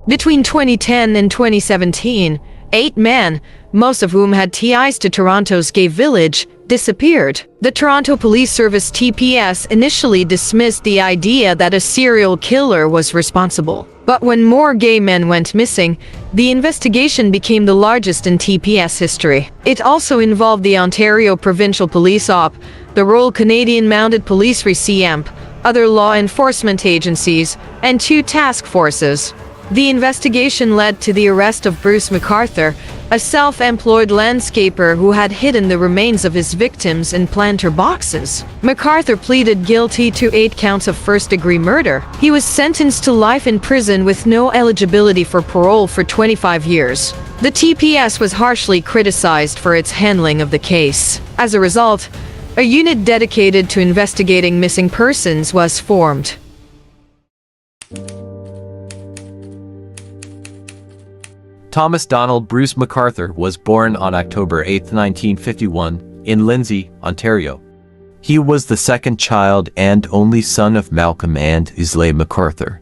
Between 2010 and 2017, 8 men, most of whom had ties to Toronto's gay village, disappeared. The Toronto Police Service (TPS) initially dismissed the idea that a serial killer was responsible. But when more gay men went missing, the investigation became the largest in TPS history. It also involved the Ontario Provincial Police Op, the Royal Canadian Mounted Police (RCMP), other law enforcement agencies, and 2 task forces. The investigation led to the arrest of Bruce McArthur, a self-employed landscaper who had hidden the remains of his victims in planter boxes. McArthur pleaded guilty to 8 counts of first-degree murder. He was sentenced to life in prison with no eligibility for parole for 25 years. The TPS was harshly criticized for its handling of the case. As a result, a unit dedicated to investigating missing persons was formed. Thomas Donald Bruce McArthur was born on October 8, 1951, in Lindsay, Ontario. He was the second child and only son of Malcolm and Islay McArthur.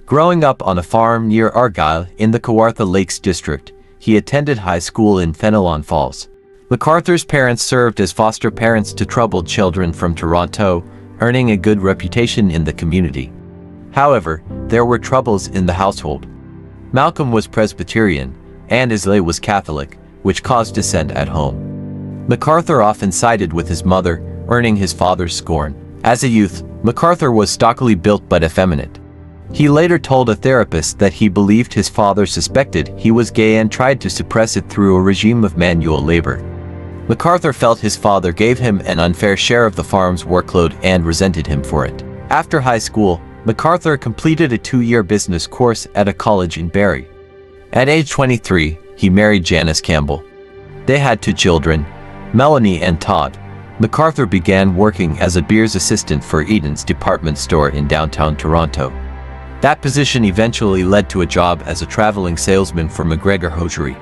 Growing up on a farm near Argyle in the Kawartha Lakes district, he attended high school in Fenelon Falls. McArthur's parents served as foster parents to troubled children from Toronto, earning a good reputation in the community. However, there were troubles in the household. Malcolm was Presbyterian, and Islay was Catholic, which caused dissent at home. McArthur often sided with his mother, earning his father's scorn. As a youth, McArthur was stockily built but effeminate. He later told a therapist that he believed his father suspected he was gay and tried to suppress it through a regime of manual labor. McArthur felt his father gave him an unfair share of the farm's workload and resented him for it. After high school, McArthur completed a 2-year business course at a college in Barrie. At age 23, he married Janice Campbell. They had 2 children, Melanie and Todd. McArthur began working as a beers assistant for Eaton's department store in downtown Toronto. That position eventually led to a job as a traveling salesman for McGregor Hosiery.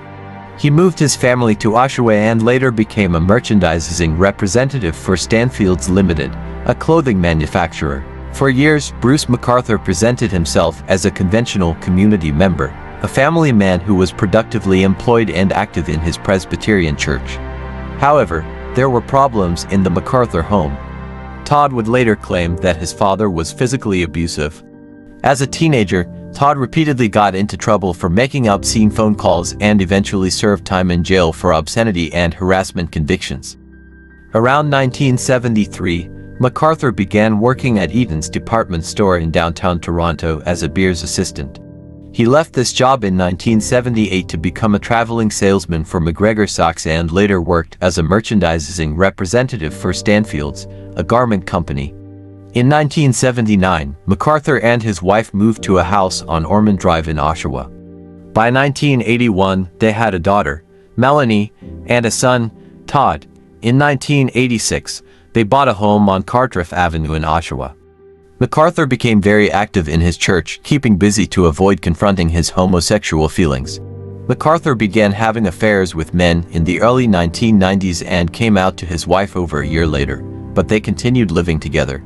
He moved his family to Oshawa and later became a merchandising representative for Stanfields Limited, a clothing manufacturer. For years, Bruce McArthur presented himself as a conventional community member, a family man who was productively employed and active in his Presbyterian church. However, there were problems in the McArthur home. Todd would later claim that his father was physically abusive. As a teenager, Todd repeatedly got into trouble for making obscene phone calls and eventually served time in jail for obscenity and harassment convictions. Around 1973, McArthur began working at Eaton's department store in downtown Toronto as a beers assistant. He left this job in 1978 to become a traveling salesman for McGregor Socks and later worked as a merchandising representative for Stanfields, a garment company. In 1979, McArthur and his wife moved to a house on Ormond Drive in Oshawa. By 1981, they had a daughter, Melanie, and a son, Todd. In 1986, they bought a home on Cartreff Avenue in Oshawa. McArthur became very active in his church, keeping busy to avoid confronting his homosexual feelings. McArthur began having affairs with men in the early 1990s and came out to his wife over a year later, but they continued living together.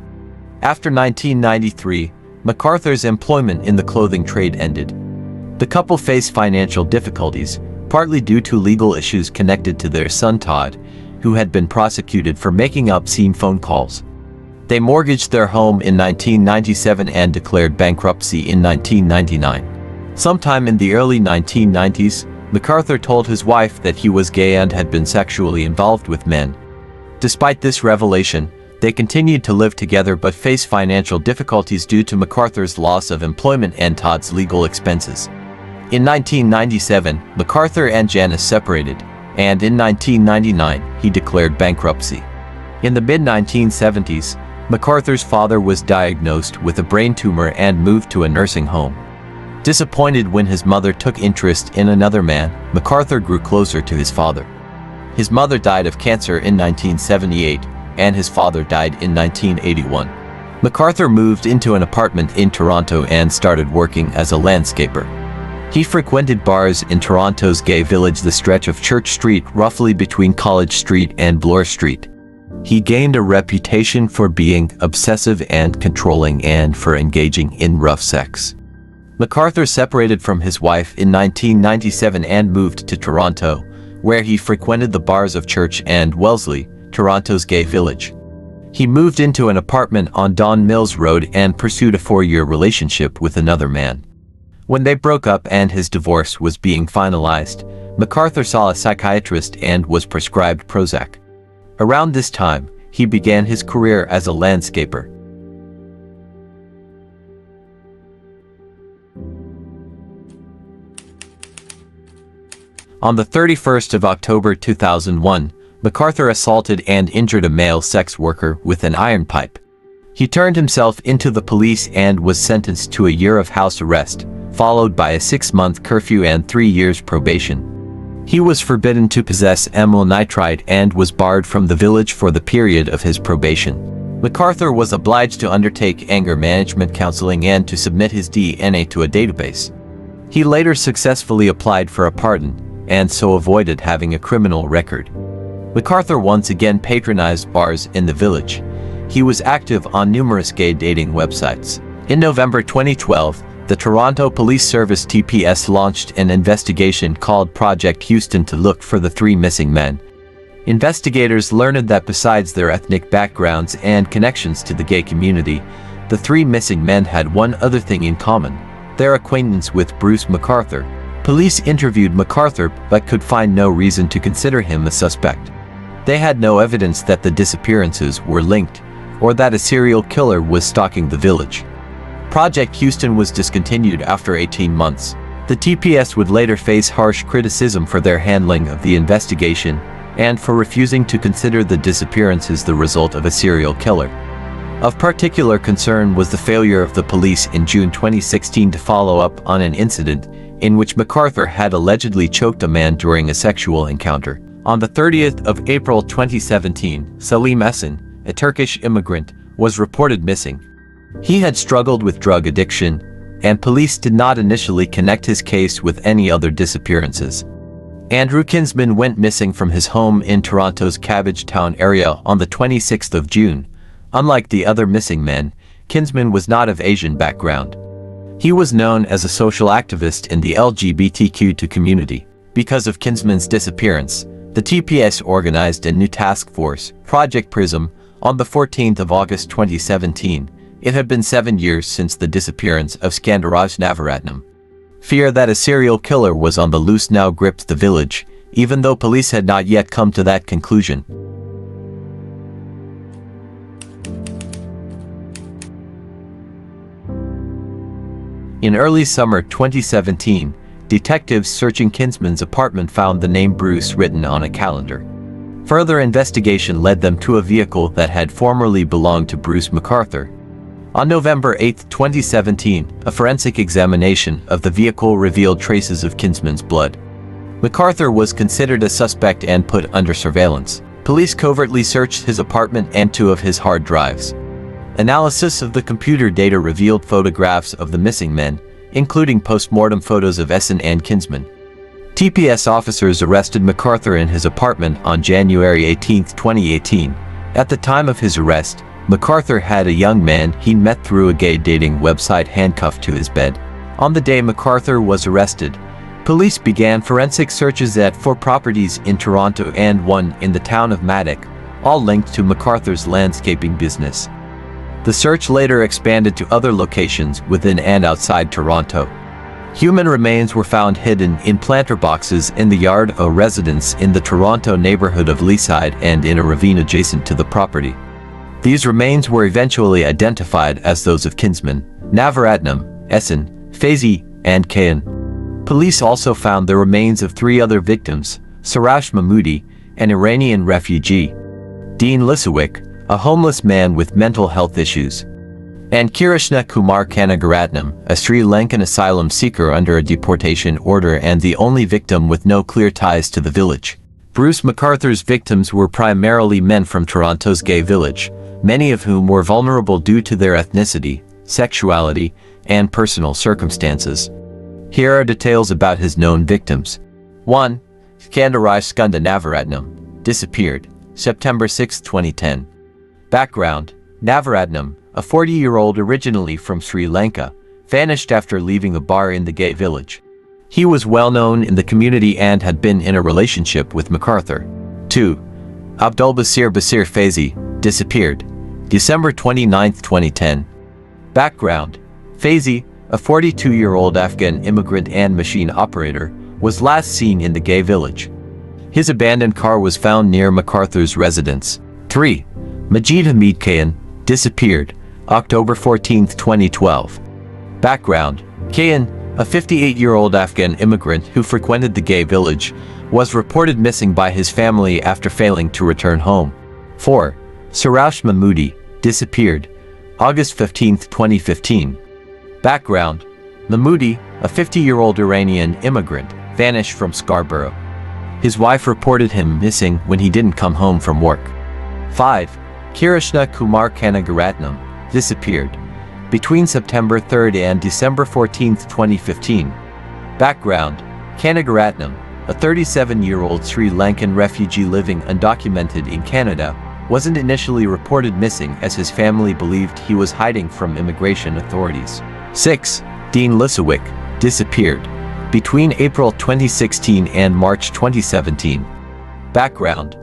After 1993, McArthur's employment in the clothing trade ended. The couple faced financial difficulties, partly due to legal issues connected to their son Todd, who had been prosecuted for making obscene phone calls. They mortgaged their home in 1997 and declared bankruptcy in 1999. Sometime in the early 1990s, McArthur told his wife that he was gay and had been sexually involved with men. Despite this revelation, they continued to live together but faced financial difficulties due to McArthur's loss of employment and Todd's legal expenses. In 1997, McArthur and Janice separated, and in 1999, he declared bankruptcy. In the mid-1970s, McArthur's father was diagnosed with a brain tumor and moved to a nursing home. Disappointed when his mother took interest in another man, McArthur grew closer to his father. His mother died of cancer in 1978, and his father died in 1981. McArthur moved into an apartment in Toronto and started working as a landscaper. He frequented bars in Toronto's gay village, the stretch of Church Street roughly between College Street and Bloor Street. He gained a reputation for being obsessive and controlling and for engaging in rough sex. McArthur separated from his wife in 1997 and moved to Toronto, where he frequented the bars of Church and Wellesley, Toronto's gay village. He moved into an apartment on Don Mills Road and pursued a 4-year relationship with another man. When they broke up and his divorce was being finalized, McArthur saw a psychiatrist and was prescribed Prozac. Around this time, he began his career as a landscaper. On the 31st of October 2001, McArthur assaulted and injured a male sex worker with an iron pipe. He turned himself into the police and was sentenced to a year of house arrest, followed by a 6-month curfew and 3 years probation. He was forbidden to possess amyl nitrite and was barred from the village for the period of his probation. McArthur was obliged to undertake anger management counseling and to submit his DNA to a database. He later successfully applied for a pardon, and so avoided having a criminal record. McArthur once again patronized bars in the village. He was active on numerous gay dating websites. In November 2012, the Toronto Police Service TPS launched an investigation called Project Houston to look for the 3 missing men. Investigators learned that besides their ethnic backgrounds and connections to the gay community, the 3 missing men had one other thing in common: their acquaintance with Bruce McArthur. Police interviewed McArthur but could find no reason to consider him a suspect. They had no evidence that the disappearances were linked, or that a serial killer was stalking the village. Project Houston was discontinued after 18 months. The TPS would later face harsh criticism for their handling of the investigation and for refusing to consider the disappearances the result of a serial killer. Of particular concern was the failure of the police in June 2016 to follow up on an incident in which McArthur had allegedly choked a man during a sexual encounter. On the 30th of April 2017, Salim Essen, a Turkish immigrant, was reported missing. He had struggled with drug addiction, and police did not initially connect his case with any other disappearances. Andrew Kinsman went missing from his home in Toronto's Cabbagetown area on the 26th of June. Unlike the other missing men, Kinsman was not of Asian background. He was known as a social activist in the LGBTQ community. Because of Kinsman's disappearance, the TPS organized a new task force, Project Prism, on the 14th of August 2017. It had been 7 years since the disappearance of Skandaraj Navaratnam. Fear that a serial killer was on the loose now gripped the village, even though police had not yet come to that conclusion. In early summer 2017, detectives searching Kinsman's apartment found the name Bruce written on a calendar. Further investigation led them to a vehicle that had formerly belonged to Bruce McArthur. On November 8, 2017, a forensic examination of the vehicle revealed traces of Kinsman's blood. McArthur was considered a suspect and put under surveillance. Police covertly searched his apartment and 2 of his hard drives. Analysis of the computer data revealed photographs of the missing men, including post-mortem photos of Essen and Kinsman. TPS officers arrested McArthur in his apartment on January 18, 2018. At the time of his arrest, McArthur had a young man he met through a gay dating website handcuffed to his bed. On the day McArthur was arrested, police began forensic searches at 4 properties in Toronto and 1 in the town of Madoc, all linked to McArthur's landscaping business. The search later expanded to other locations within and outside Toronto. Human remains were found hidden in planter boxes in the yard of a residence in the Toronto neighborhood of Leaside and in a ravine adjacent to the property. These remains were eventually identified as those of Kinsman, Navaratnam, Essen, Faizi, and Kayan. Police also found the remains of 3 other victims, Sarash Mahmoudi, an Iranian refugee, Dean Lisawik, a homeless man with mental health issues, and Kirishna Kumar Kanagaratnam, a Sri Lankan asylum seeker under a deportation order and the only victim with no clear ties to the village. Bruce McArthur's victims were primarily men from Toronto's gay village, many of whom were vulnerable due to their ethnicity, sexuality, and personal circumstances. Here are details about his known victims. 1. Skandaraj Skunda Navaratnam, disappeared, September 6, 2010. Background: Navaratnam, a 40-year-old originally from Sri Lanka, vanished after leaving a bar in the gay village. He was well known in the community and had been in a relationship with McArthur. 2. Abdulbasir Basir Faizi, disappeared. December 29, 2010. Background: Faizi, a 42-year-old Afghan immigrant and machine operator, was last seen in the gay village. His abandoned car was found near McArthur's residence. 3. Majid Hamid Kayan, disappeared. October 14, 2012. Background: Kayan, a 58-year-old Afghan immigrant who frequented the gay village, was reported missing by his family after failing to return home. 4. Sarash Mahmoodi, disappeared. August 15, 2015. Background: Mahmoodi, a 50-year-old Iranian immigrant, vanished from Scarborough. His wife reported him missing when he didn't come home from work. 5. Kirishna Kumar Kanagaratnam, disappeared. Between September 3 and December 14, 2015. Background: Kanagaratnam, a 37-year-old Sri Lankan refugee living undocumented in Canada, wasn't initially reported missing as his family believed he was hiding from immigration authorities. 6. Dean Lisowick, disappeared. Between April 2016 and March 2017. Background: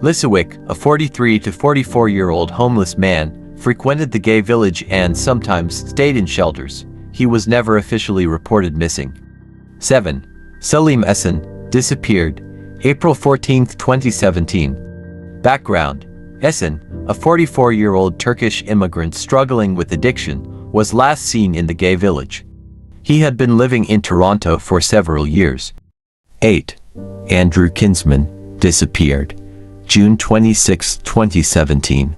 Lisowick, a 43 to 44-year-old homeless man, frequented the gay village and sometimes stayed in shelters. He was never officially reported missing. 7. Salim Esen, disappeared. April 14, 2017. Background: Esen, a 44-year-old Turkish immigrant struggling with addiction, was last seen in the gay village. He had been living in Toronto for several years. 8. Andrew Kinsman, disappeared. June 26, 2017.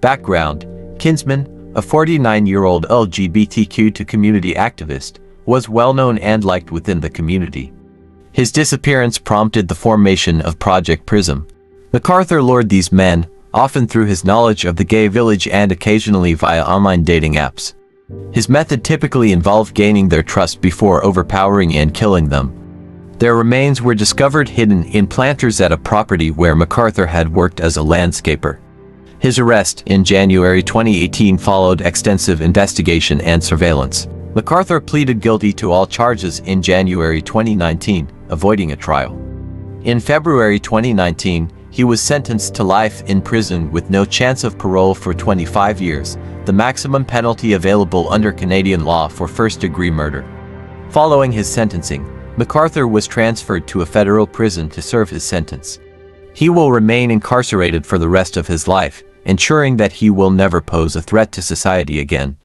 Background: Kinsman, a 49-year-old LGBTQ community activist, was well known and liked within the community. His disappearance prompted the formation of Project Prism. McArthur lured these men, often through his knowledge of the gay village and occasionally via online dating apps. His method typically involved gaining their trust before overpowering and killing them. Their remains were discovered hidden in planters at a property where McArthur had worked as a landscaper. His arrest in January 2018 followed extensive investigation and surveillance. McArthur pleaded guilty to all charges in January 2019, avoiding a trial. In February 2019, he was sentenced to life in prison with no chance of parole for 25 years, the maximum penalty available under Canadian law for first-degree murder. Following his sentencing, McArthur was transferred to a federal prison to serve his sentence. He will remain incarcerated for the rest of his life, ensuring that he will never pose a threat to society again.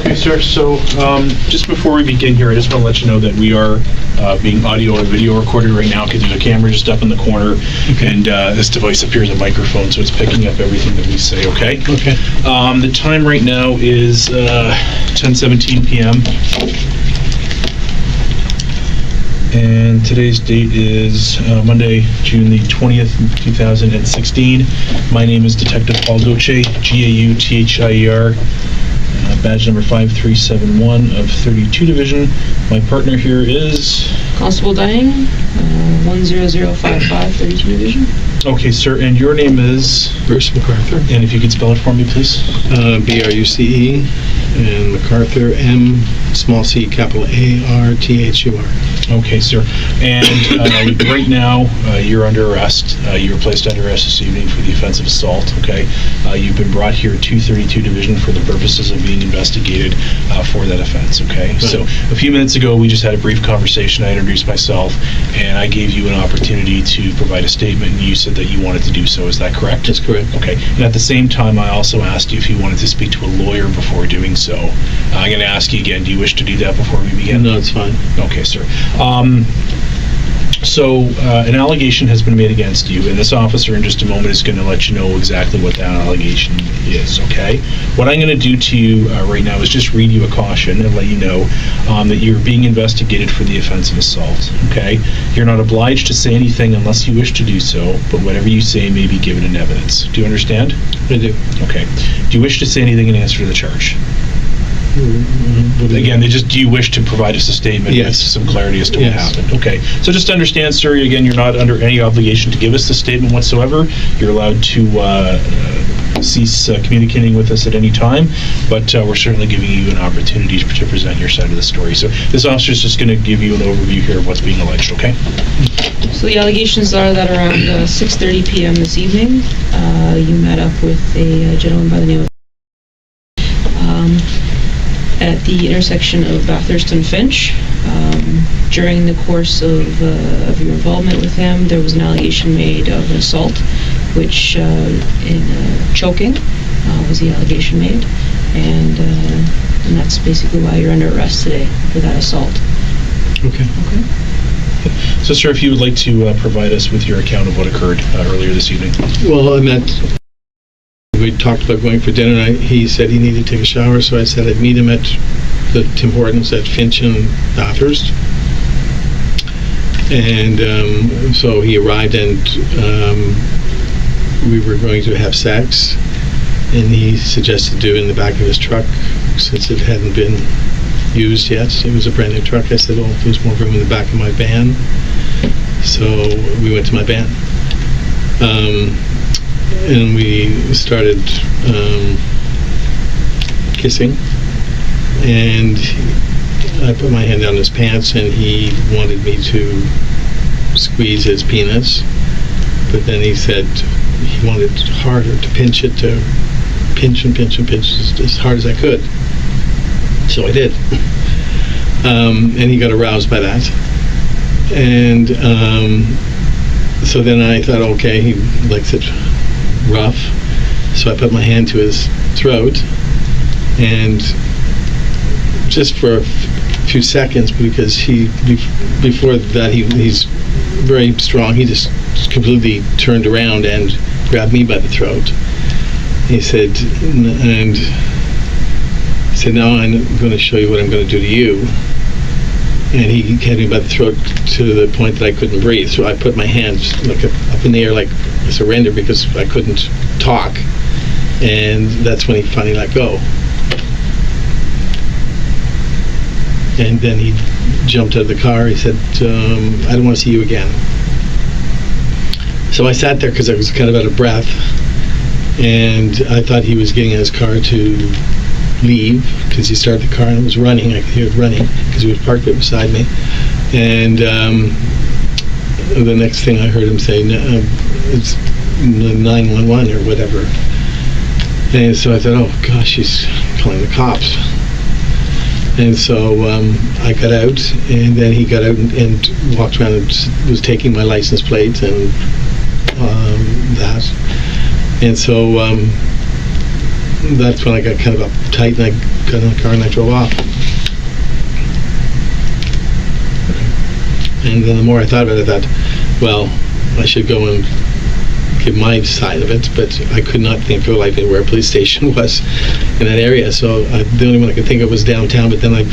Okay, sir. So just before we begin here, I just want to let you know that we are being audio and video recorded right now because there's a camera just up in the corner, and this device up here is a microphone, so it's picking up everything that we say, okay? Okay. The time right now is 10:17 p.m. And today's date is Monday, June the 20th, 2016. My name is Detective Paul Gauthier, G-A-U-T-H-I-E-R, badge number 5371 of 32 Division. My partner here is... Constable Dunning, 10055, 32 Division. Okay, sir, and your name is? Bruce McArthur. And if you could spell it for me, please. B-R-U-C-E, and McArthur, M, small c, capital A-R-T-H-U-R. Okay, sir. And right now, you're under arrest. You were placed under arrest this evening for the offense of assault, okay? You've been brought here to 32 Division for the purposes of being investigated for that offense, okay? Right. So a few minutes ago, we just had a brief conversation. I introduced myself, and I gave you an opportunity to provide a statement, and you said that you wanted to do so. Is that correct? That's correct. Okay. And at the same time, I also asked you if you wanted to speak to a lawyer before doing so. I'm going to ask you again, do you wish to do that before we begin? No, it's fine. Okay, sir. So an allegation has been made against you, and this officer in just a moment is going to let you know exactly what that allegation is, okay? What I'm going to do to you right now is just read you a caution and let you know that you're being investigated for the offense of assault, okay? You're not obliged to say anything unless you wish to do so, but whatever you say may be given in evidence. Do you understand? I do. Okay. Do you wish to say anything in answer to the charge? Again, do you wish to provide us a statement yes. with some clarity as to what yes. happened? Okay. So just understand, sir, again, you're not under any obligation to give us the statement whatsoever. You're allowed to cease communicating with us at any time, but we're certainly giving you an opportunity to present your side of the story. So this officer is just going to give you an overview here of what's being alleged, okay? So the allegations are that around 6:30 p.m. this evening, you met up with a gentleman by the name of at the intersection of Bathurst and Finch. During the course of your involvement with him, there was an allegation made of an assault, which in choking was the allegation made, and that's basically why you're under arrest today for that assault. Okay. Okay. So, sir, if you would like to provide us with your account of what occurred earlier this evening. Well, we talked about going for dinner, and he said he needed to take a shower, so I said I'd meet him at the Tim Hortons at Finch and Bathurst. And so he arrived, and we were going to have sex, and he suggested do it in the back of his truck since it hadn't been used yet. It was a brand new truck. I said, well, there's more room in the back of my van. So we went to my van. And we started kissing, and I put my hand down his pants, and he wanted me to squeeze his penis, but then he said he wanted harder, to pinch it, to pinch and pinch and pinch as hard as I could. So I did. And he got aroused by that. And so then I thought, okay, he likes it rough, so I put my hand to his throat, and just for a few seconds, because before that he's very strong, he just completely turned around and grabbed me by the throat. He said, now I'm going to show you what I'm going to do to you. And he had me by the throat to the point that I couldn't breathe. So I put my hands up in the air like a surrender, because I couldn't talk. And that's when he finally let go. And then he jumped out of the car. He said, I don't want to see you again. So I sat there because I was kind of out of breath. And I thought he was getting in his car to leave, because he started the car and it was running. I could hear it running because he was parked right beside me. And the next thing I heard him say, it's 911 or whatever. And so I thought, oh gosh, he's calling the cops. And so I got out, and then he got out and walked around and was taking my license plates and that. And so that's when I got kind of uptight, and I got in the car and I drove off. And then the more I thought about it, I thought, well, I should go and give my side of it, but I could not think for life where a police station was in that area. So the only one I could think of was downtown, but then I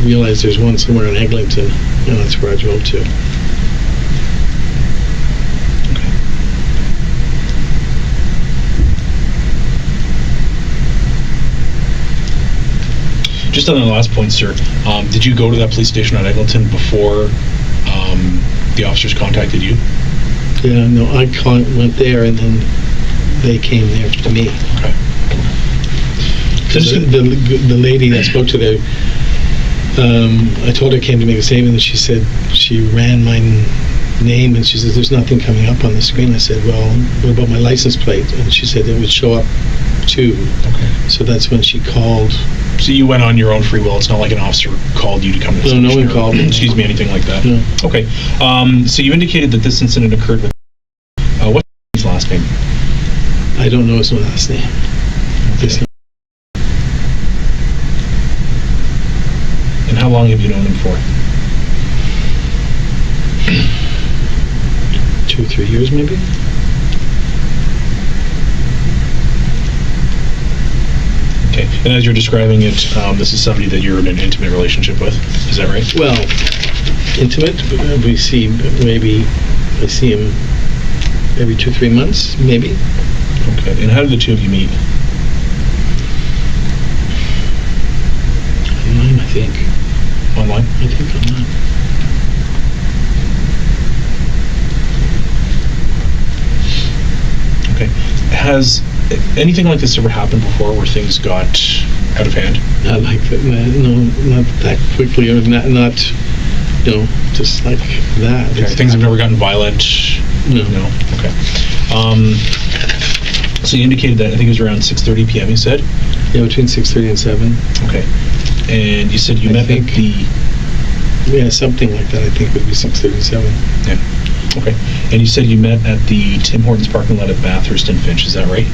realized there's one somewhere in Eglinton, and that's where I drove to. Just on the last point, sir, did you go to that police station at Eglinton before the officers contacted you? Yeah, no, I went there, and then they came there to me. Okay. The lady that spoke to there, I told her I came to make a statement, and she said she ran my name, and she says, there's nothing coming up on the screen. I said, well, what about my license plate? And she said it would show up too. Okay. So that's when she called. So you went on your own free will. It's not like an officer called you to come to the station. No one or, called me. Excuse me, anything like that? No. Okay. So you indicated that this incident occurred with... what's his last name? I don't know his last name. Okay. And how long have you known him for? 2 or 3 years, maybe. Okay. And as you're describing it, this is somebody that you're in an intimate relationship with. Is that right? Well, intimate. We see, maybe I see him every 2 or 3 months, maybe. Okay. And how did the two of you meet? Online, I think. Online? I think online. Okay. Has anything like this ever happened before where things got out of hand? Not like that. No, not that quickly, or not just like that. Okay. Things have never gotten violent? No. No? Okay. So you indicated that, I think it was around 6:30 p.m. you said? Yeah, between 6:30 and 7. Okay. And you said you met at the... Yeah, something like that, I think would be 6:30 and 7. Yeah. Okay. And you said you met at the Tim Hortons parking lot at Bathurst and Finch, is that right?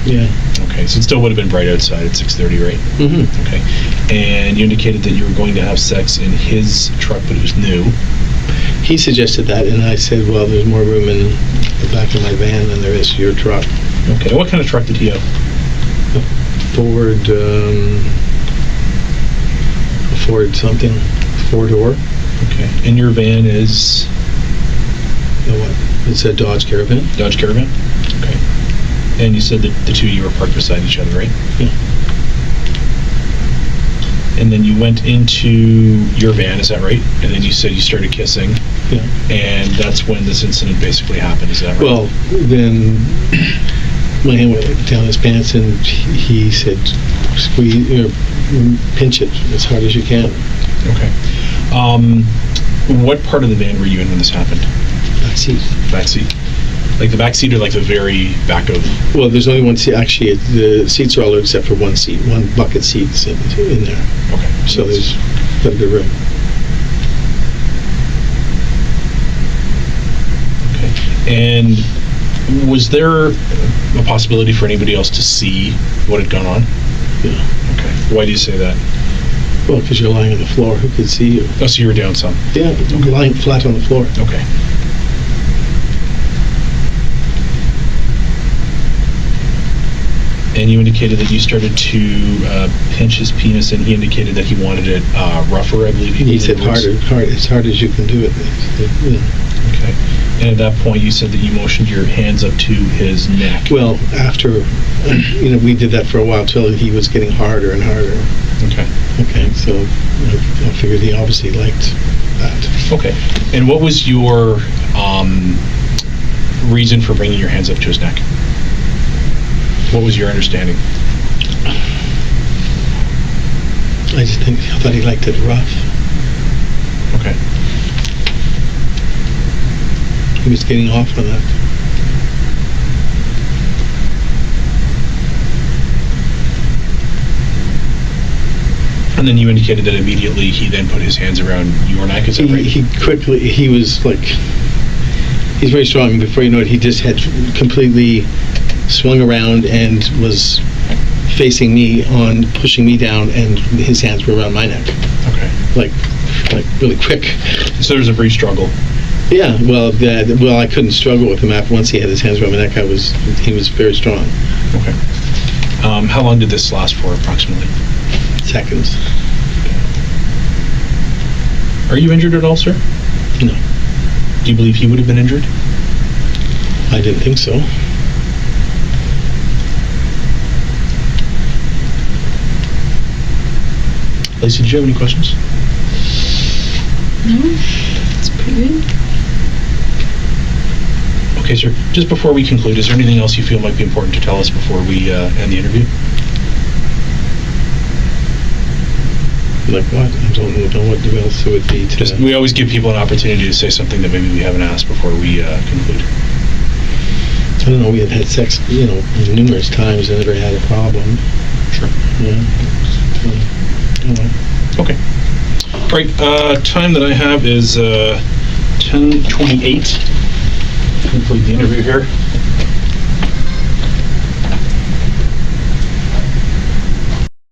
Yeah. Okay, so it still would have been bright outside at 6:30, right? Mm-hmm. Okay. And you indicated that you were going to have sex in his truck, but it was new. He suggested that, and I said, well, there's more room in the back of my van than there is your truck. Okay. And what kind of truck did he have? A Ford something, 4-door. Okay. And your van is? What? It's a Dodge Caravan. Dodge Caravan? Okay. And you said that the two of you were parked beside each other, right? Yeah. And then you went into your van, is that right? And then you said you started kissing. Yeah. And that's when this incident basically happened, is that right? Well, then my hand went down his pants, and he said, squeeze, pinch it as hard as you can. Okay. What part of the van were you in when this happened? Back seat. Back seat? Like the back seat or like the very back of? Well, there's only one seat. Actually, the seats are all except for one seat. One bucket seat's in there. Okay. So there's quite a bit of room. Okay. And was there a possibility for anybody else to see what had gone on? Yeah. Okay. Why do you say that? Well, because you're lying on the floor. Who could see you? Oh, so you were down some? Yeah, lying flat on the floor. Okay. And you indicated that you started to pinch his penis, and he indicated that he wanted it rougher, I believe. He said harder, as hard as you can do it. Okay. And at that point, you said that you motioned your hands up to his neck. Well, after, we did that for a while till he was getting harder and harder. Okay. Okay, so I figured he obviously liked that. Okay. And what was your reason for bringing your hands up to his neck? What was your understanding? I thought he liked it rough. Okay. He was getting off on that. And then you indicated that immediately he then put his hands around your neck, is that right? He was like, he's very strong, and before you know it, he just had completely swung around and was facing me on pushing me down, and his hands were around my neck, Okay. like really quick. So there's a brief struggle. Yeah, well, I couldn't struggle with him after once he had his hands around my neck. He was very strong. Okay. How long did this last for, approximately? Seconds. Are you injured at all, sir? No, Do you believe he would have been injured? I didn't think so. Lacey, did you have any questions? No, it's pretty good. Okay, sir. Just before we conclude, is there anything else you feel might be important to tell us before we end the interview? Like what? I don't know what else it would be to... Just, we always give people an opportunity to say something that maybe we haven't asked before we conclude. I don't know, we had sex, numerous times and never had a problem. Sure. Yeah. Okay. All right. Time that I have is 10:28. Conclude the interview here.